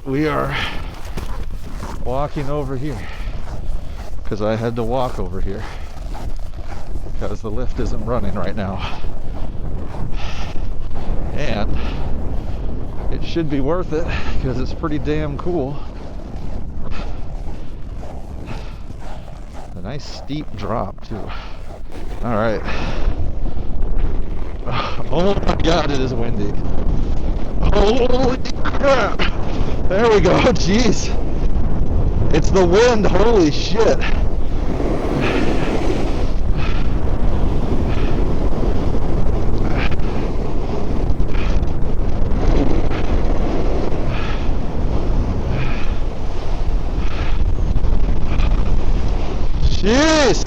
right, we are walking over here because I had to walk over here because the lift isn't running right now. And it should be worth it because it's pretty damn cool. A nice steep drop too. All right. Oh my God, it is windy. Holy crap! There we go. Jeez, it's the wind. Holy shit! Jeez!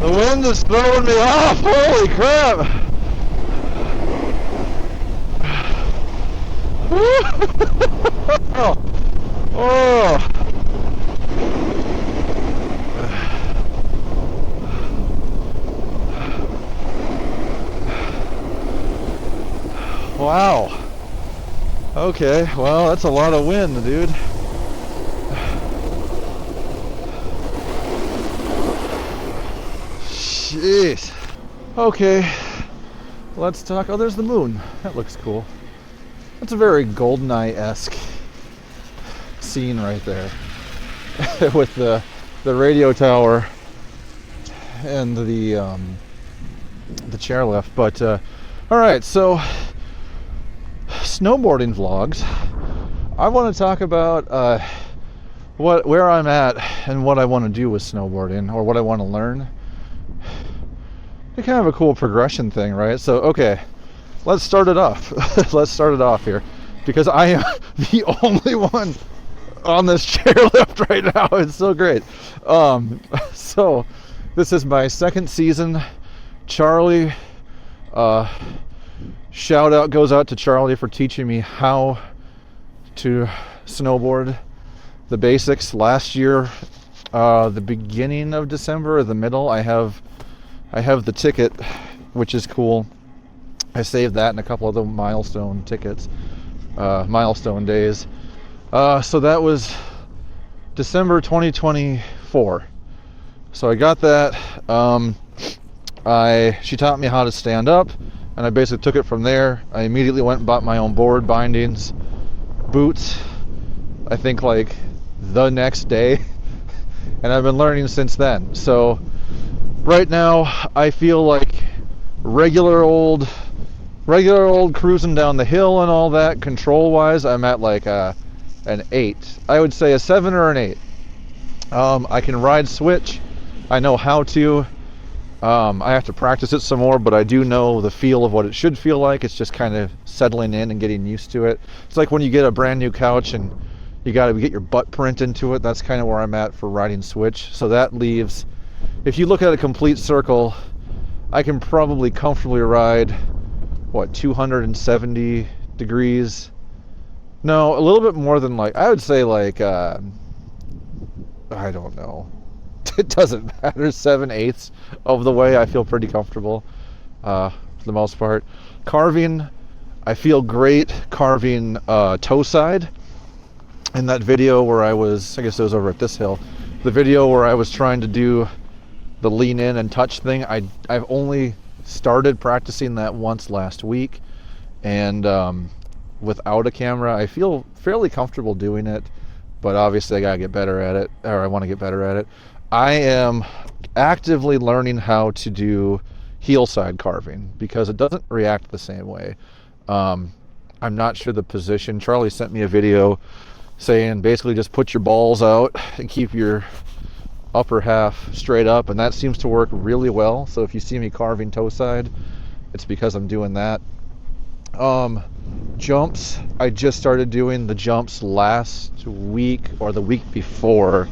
The wind is throwing me off. Holy crap! Oh. Wow. Okay, well, that's a lot of wind, dude. Jeez. Okay, let's talk. Oh, there's the moon. That looks cool. That's a very GoldenEye-esque scene right there with the radio tower and the chairlift. But all right, so snowboarding vlogs. I want to talk about where I'm at and what I want to do with snowboarding, or what I want to learn. It's kind of a cool progression thing, right? So okay, let's start it off. Let's start it off here, because I am the only one on this chairlift right now. It's so great. So this is my second season. Charlie, shout out goes out to Charlie for teaching me how to snowboard, the basics. Last year, the beginning of December or the middle, I have the ticket, which is cool. I saved that and a couple other milestone tickets, milestone days. So that was December 2024. So I got that. She taught me how to stand up, and I basically took it from there. I immediately went and bought my own board, bindings, boots, I think like the next day. And I've been learning since then. So right now I feel like regular old cruising down the hill and all that. Control wise, I'm at like an 8. I would say a 7 or an 8. I can ride switch. I know how to. I have to practice it some more, but I do know the feel of what it should feel like. It's just kind of settling in and getting used to it. It's like when you get a brand new couch and you got to get your butt print into it. That's kind of where I'm at for riding switch. So that leaves, if you look at a complete circle, I can probably comfortably ride 270 degrees. No, a little bit more than, like, I would say like I don't know. It doesn't matter. 7/8 of the way, I feel pretty comfortable for the most part. Carving, I feel great carving toe side. In that video where I guess it was over at this hill, the video where I was trying to do the lean in and touch thing, I've only started practicing that once last week, and without a camera I feel fairly comfortable doing it, but obviously I gotta get better at it, or I want to get better at it. I am actively learning how to do heel side carving because it doesn't react the same way. I'm not sure the position. Charlie sent me a video saying basically just put your balls out and keep your upper half straight up, and that seems to work really well. So if you see me carving toe side, it's because I'm doing that. Jumps, I just started doing the jumps last week, or the week before,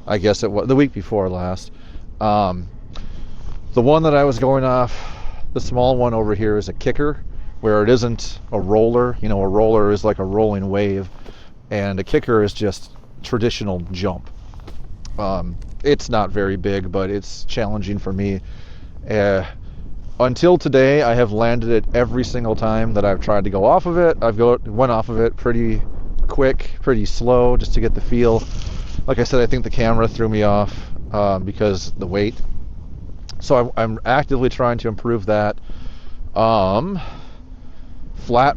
I guess it was the week before last. The one that I was going off, the small one over here, is a kicker, where it isn't a roller. You know, a roller is like a rolling wave, and a kicker is just traditional jump. It's not very big, but it's challenging for me. Until today, I have landed it every single time that I've tried to go off of it. Went off of it pretty quick, pretty slow, just to get the feel. Like I said, I think the camera threw me off because the weight. So I'm actively trying to improve that. Flat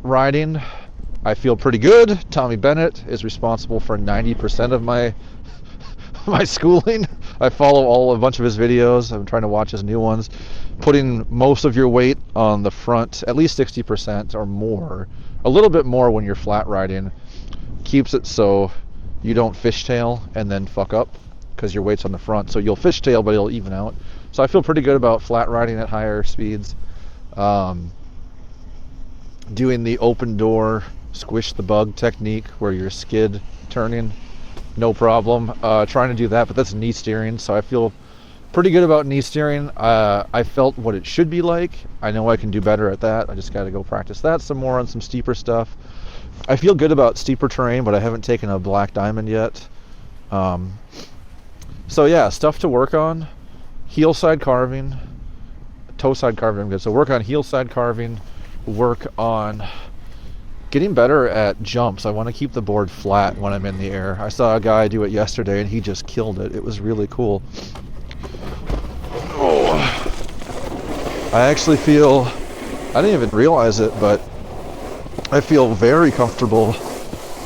riding, I feel pretty good. Tommy Bennett is responsible for 90% of my schooling. I follow a bunch of his videos. I'm trying to watch his new ones. Putting most of your weight on the front, at least 60% or more, a little bit more when you're flat riding, keeps it so you don't fishtail and then fuck up because your weight's on the front. So you'll fishtail, but it'll even out. So I feel pretty good about flat riding at higher speeds. Doing the open door squish the bug technique where you're skid turning, no problem. Trying to do that, but that's knee steering, so I feel pretty good about knee steering. I felt what it should be like. I know I can do better at that. I just got to go practice that some more on some steeper stuff. I feel good about steeper terrain, but I haven't taken a black diamond yet. So yeah, stuff to work on. Heel side carving, toe side carving, I'm good. So work on heel side carving, work on getting better at jumps. I want to keep the board flat when I'm in the air. I saw a guy do it yesterday and he just killed it. It was really cool. Oh. I actually feel, I didn't even realize it, but I feel very comfortable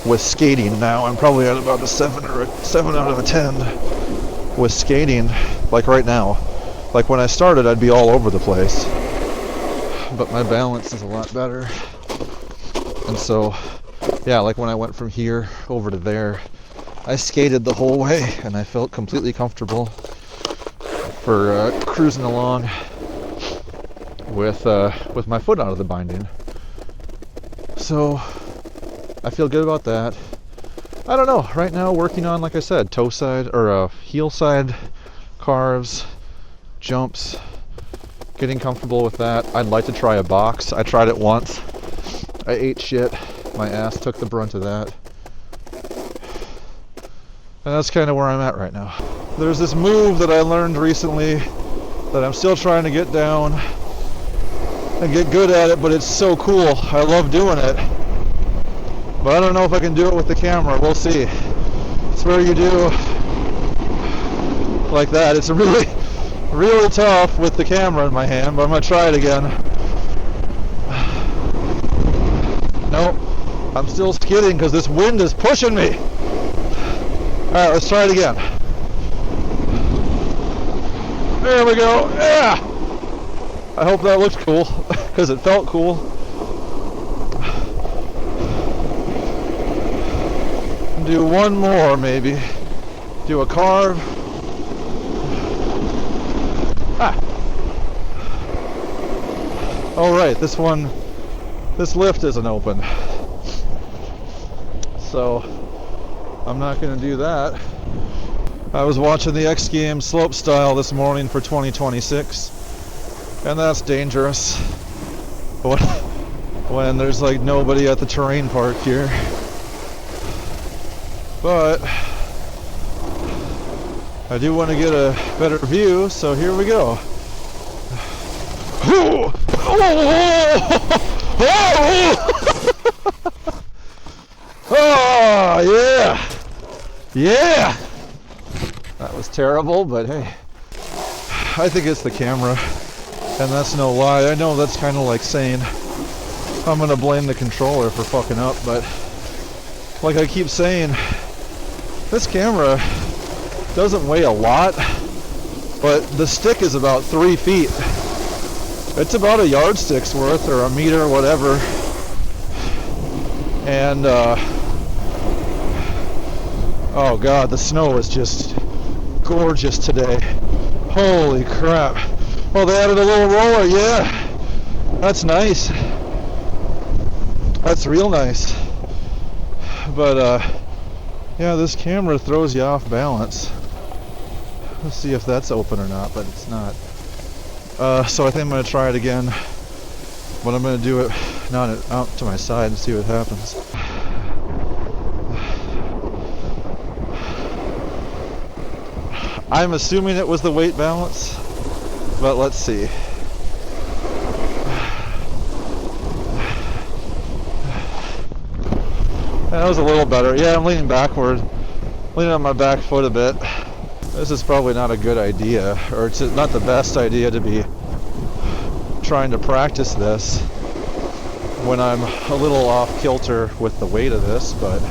with skating now. I'm probably at about a 7 out of a 10 with skating, like right now. Like when I started, I'd be all over the place, but my balance is a lot better. And so, yeah, like when I went from here over to there, I skated the whole way and I felt completely comfortable for cruising along with my foot out of the binding. So I feel good about that. I don't know, right now working on, like I said, toe side or heel side carves, jumps, getting comfortable with that. I'd like to try a box. I tried it once. I ate shit. My ass took the brunt of that. And that's kind of where I'm at right now. There's this move that I learned recently that I'm still trying to get down and get good at it, but it's so cool. I love doing it. But I don't know if I can do it with the camera. We'll see. It's where you do like that. It's really, really tough with the camera in my hand, but I'm going to try it again. Nope, I'm still skidding because this wind is pushing me. Alright, let's try it again. There we go. Yeah! I hope that looks cool because it felt cool. Do one more maybe. Do a carve. Alright, this lift isn't open. So I'm not going to do that. I was watching the X Games slope style this morning for 2026, and that's dangerous when there's like nobody at the terrain park here. But I do want to get a better view, so here we go. Oh yeah, yeah. That was terrible, but hey, I think it's the camera, and that's no lie. I know that's kind of like saying I'm gonna blame the controller for fucking up, but like I keep saying, this camera doesn't weigh a lot, but the stick is about 3 feet. It's about a yardstick's worth or a meter, whatever. And oh god, the snow is just gorgeous today. Holy crap. Oh, they added a little roller. Yeah, that's nice. That's real nice. But yeah, this camera throws you off balance. Let's see if that's open or not, but it's not. So I think I'm going to try it again, but I'm going to do it not out to my side and see what happens. I'm assuming it was the weight balance, but let's see. That was a little better. Yeah, I'm leaning backward, leaning on my back foot a bit. This is probably not a good idea, or it's not the best idea to be trying to practice this when I'm a little off kilter with the weight of this, but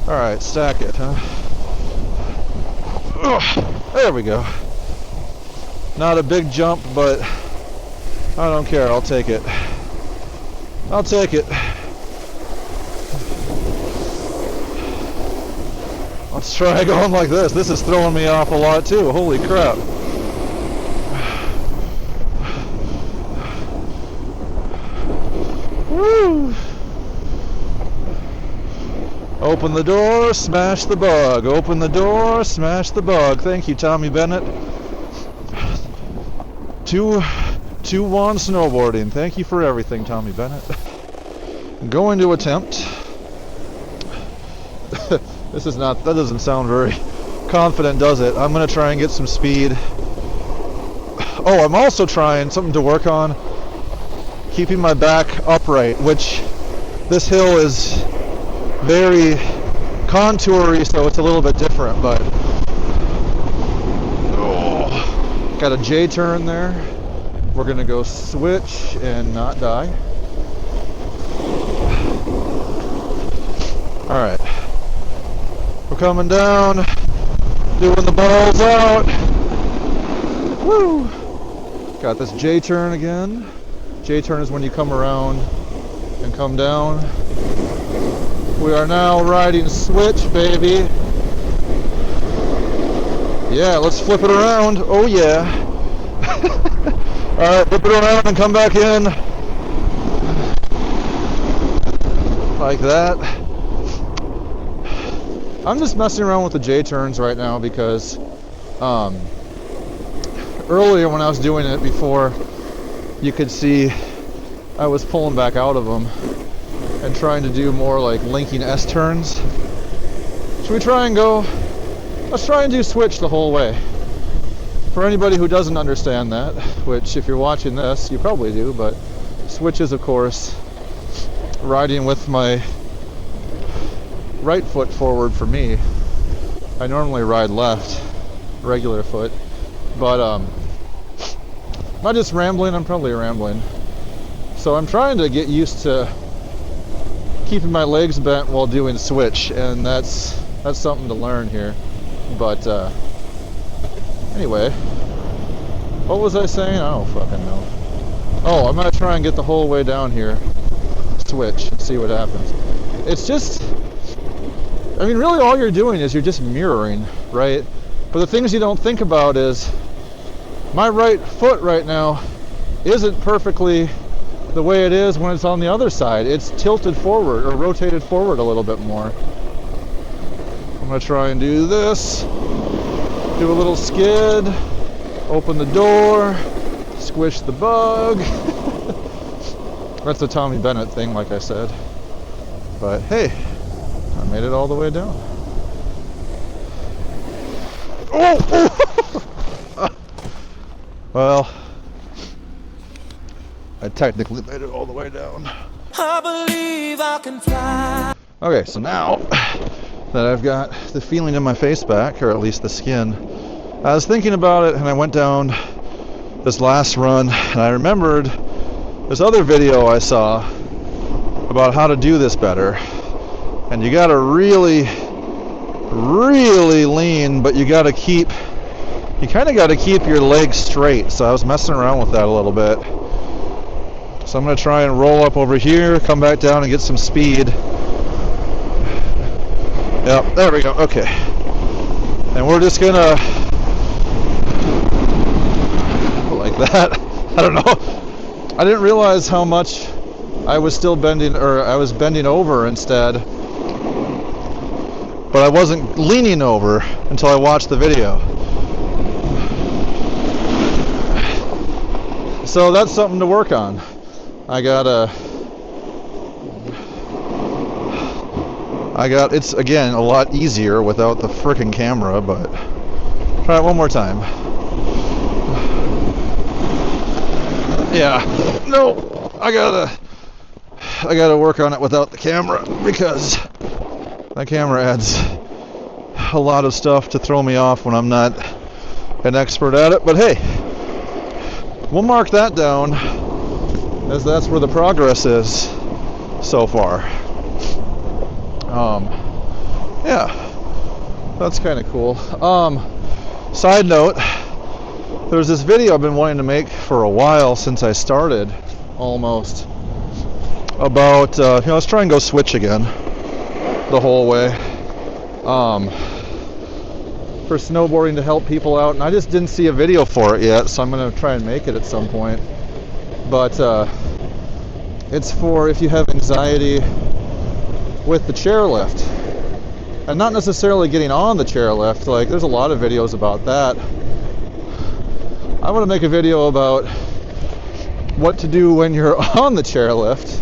alright, stack it, huh? Ugh, there we go. Not a big jump, but I don't care, I'll take it. I'll take it. Let's try going like this. This is throwing me off a lot too, holy crap. Woo! Open the door, smash the bug. Open the door, smash the bug. Thank you, Tommy Bennett. 2-1 snowboarding. Thank you for everything, Tommy Bennett. I'm going to attempt. This is not, that doesn't sound very confident, does it? I'm going to try and get some speed. Oh, I'm also trying something to work on, keeping my back upright, which this hill is very contoury, so it's a little bit different, but oh, got a J turn there. We're gonna go switch and not die. Alright, we're coming down, doing the balls out. Woo! Got this J turn again. J turn is when you come around and come down. We are now riding switch, baby. Yeah, let's flip it around. Oh yeah. Alright, flip it around and come back in. Like that. I'm just messing around with the J turns right now because earlier when I was doing it before, you could see I was pulling back out of them and trying to do more like linking S turns. Should we try and go? Let's try and do switch the whole way. For anybody who doesn't understand that, which if you're watching this, you probably do, but switch is of course riding with my right foot forward for me. I normally ride left, regular foot, but am I just rambling? I'm probably rambling. So I'm trying to get used to keeping my legs bent while doing switch, and that's something to learn here. But anyway, what was I saying? I don't fucking know. Oh, I'm gonna try and get the whole way down here, switch, and see what happens. It's just, I mean, really all you're doing is you're just mirroring, right? But the things you don't think about is my right foot right now isn't perfectly the way it is when it's on the other side. It's tilted forward or rotated forward a little bit more. I'm gonna try and do this, do a little skid, open the door, squish the bug. That's the Tommy Bennett thing, like I said. But hey, I made it all the way down. Oh! Well, I technically made it all the way down. I believe I can fly. Okay, so now that I've got the feeling in my face back, or at least the skin, I was thinking about it and I went down this last run and I remembered this other video I saw about how to do this better. And you gotta really, really lean, but you kinda gotta keep your legs straight. So I was messing around with that a little bit. So I'm going to try and roll up over here, come back down and get some speed. Yep, there we go, okay. And we're just going to, like that. I don't know. I didn't realize how much I was still bending, or I was bending over instead. But I wasn't leaning over until I watched the video. So that's something to work on. It's again a lot easier without the frickin' camera, but try it one more time. Yeah, no, I gotta work on it without the camera, because my camera adds a lot of stuff to throw me off when I'm not an expert at it. But hey, we'll mark that down, as that's where the progress is so far. Yeah, that's kind of cool. Side note, there's this video I've been wanting to make for a while, since I started, almost, about let's try and go switch again the whole way, for snowboarding to help people out, and I just didn't see a video for it yet, so I'm going to try and make it at some point. But it's for if you have anxiety with the chairlift, and not necessarily getting on the chairlift. Like, there's a lot of videos about that. I want to make a video about what to do when you're on the chairlift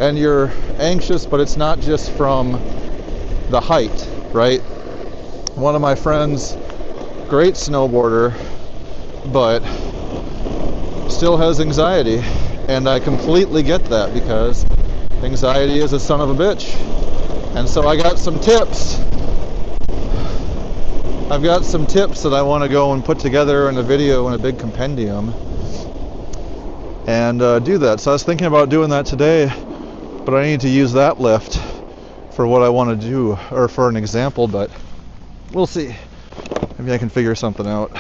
and you're anxious, but it's not just from the height, right? One of my friends, great snowboarder, but still has anxiety, and I completely get that, because anxiety is a son of a bitch. And so I got some tips. I've got some tips that I want to go and put together in a video in a big compendium and do that. So I was thinking about doing that today, but I need to use that lift for what I want to do, or for an example, but we'll see. Maybe I can figure something out.